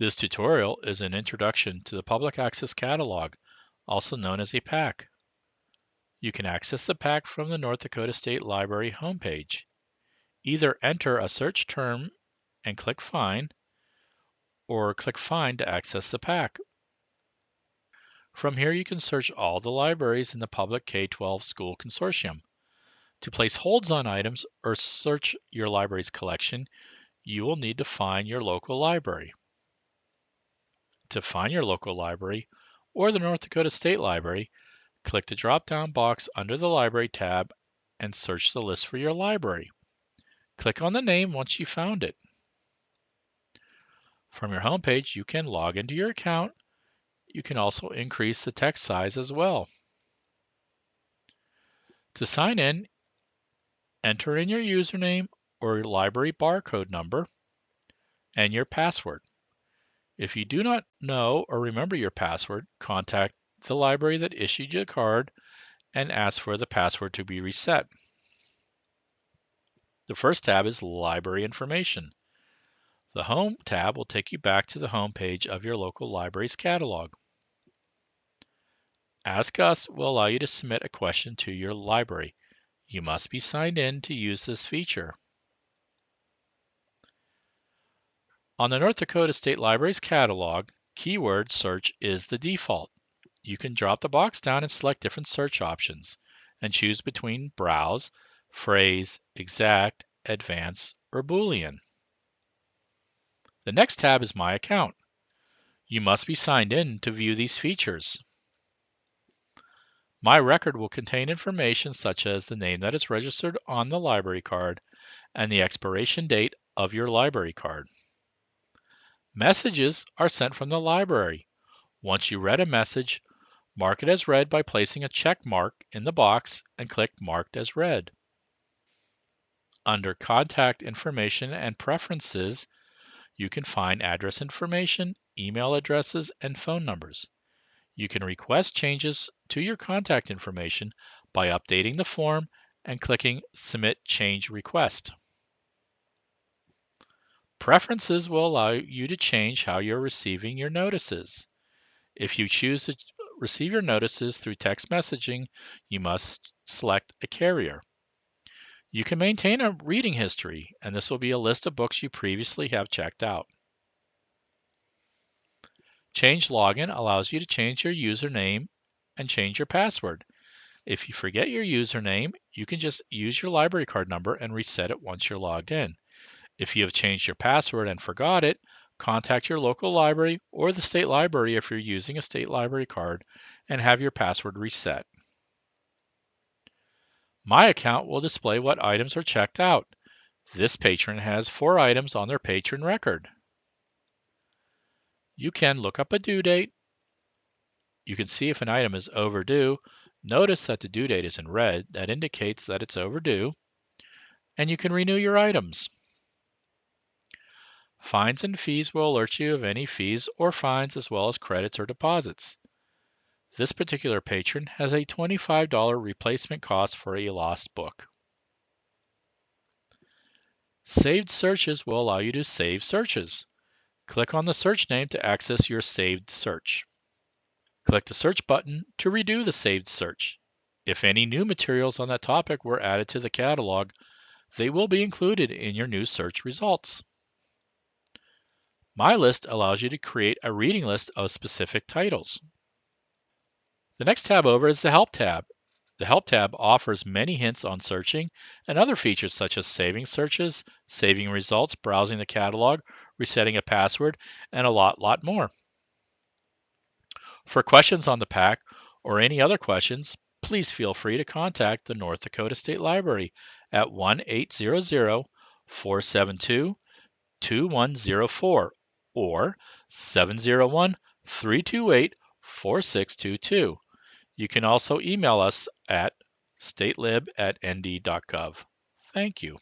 This tutorial is an introduction to the Public Access Catalog, also known as a PAC. You can access the PAC from the North Dakota State Library homepage. Either enter a search term and click Find, or click Find to access the PAC. From here you can search all the libraries in the public K-12 school consortium. To place holds on items or search your library's collection, you will need to find your local library. To find your local library or the North Dakota State Library, click the drop-down box under the Library tab and search the list for your library. Click on the name once you found it. From your home page, you can log into your account. You can also increase the text size as well. To sign in, enter in your username or your library barcode number and your password. If you do not know or remember your password, contact the library that issued you the card and ask for the password to be reset. The first tab is Library Information. The Home tab will take you back to the home page of your local library's catalog. Ask Us will allow you to submit a question to your library. You must be signed in to use this feature. On the North Dakota State Library's catalog, keyword search is the default. You can drop the box down and select different search options and choose between Browse, Phrase, Exact, Advanced, or Boolean. The next tab is My Account. You must be signed in to view these features. My Record will contain information such as the name that is registered on the library card and the expiration date of your library card. Messages are sent from the library. Once you read a message, mark it as read by placing a check mark in the box and click Marked as Read. Under Contact Information and Preferences, you can find address information, email addresses, and phone numbers. You can request changes to your contact information by updating the form and clicking Submit Change Request. Preferences will allow you to change how you're receiving your notices. If you choose to receive your notices through text messaging, you must select a carrier. You can maintain a reading history, and this will be a list of books you previously have checked out. Change Login allows you to change your username and change your password. If you forget your username, you can just use your library card number and reset it once you're logged in. If you have changed your password and forgot it, contact your local library or the state library if you're using a state library card and have your password reset. My Account will display what items are checked out. This patron has 4 items on their patron record. You can look up a due date. You can see if an item is overdue. Notice that the due date is in red. That indicates that it's overdue. And you can renew your items. Fines and fees will alert you of any fees or fines as well as credits or deposits. This particular patron has a $25 replacement cost for a lost book. Saved searches will allow you to save searches. Click on the search name to access your saved search. Click the search button to redo the saved search. If any new materials on that topic were added to the catalog, they will be included in your new search results. My List allows you to create a reading list of specific titles. The next tab over is the Help tab. The Help tab offers many hints on searching and other features such as saving searches, saving results, browsing the catalog, resetting a password, and a lot more. For questions on the PAC or any other questions, please feel free to contact the North Dakota State Library at 1-800-472-2104 or 701-328-4622. You can also email us at statelib@nd.gov. Thank you.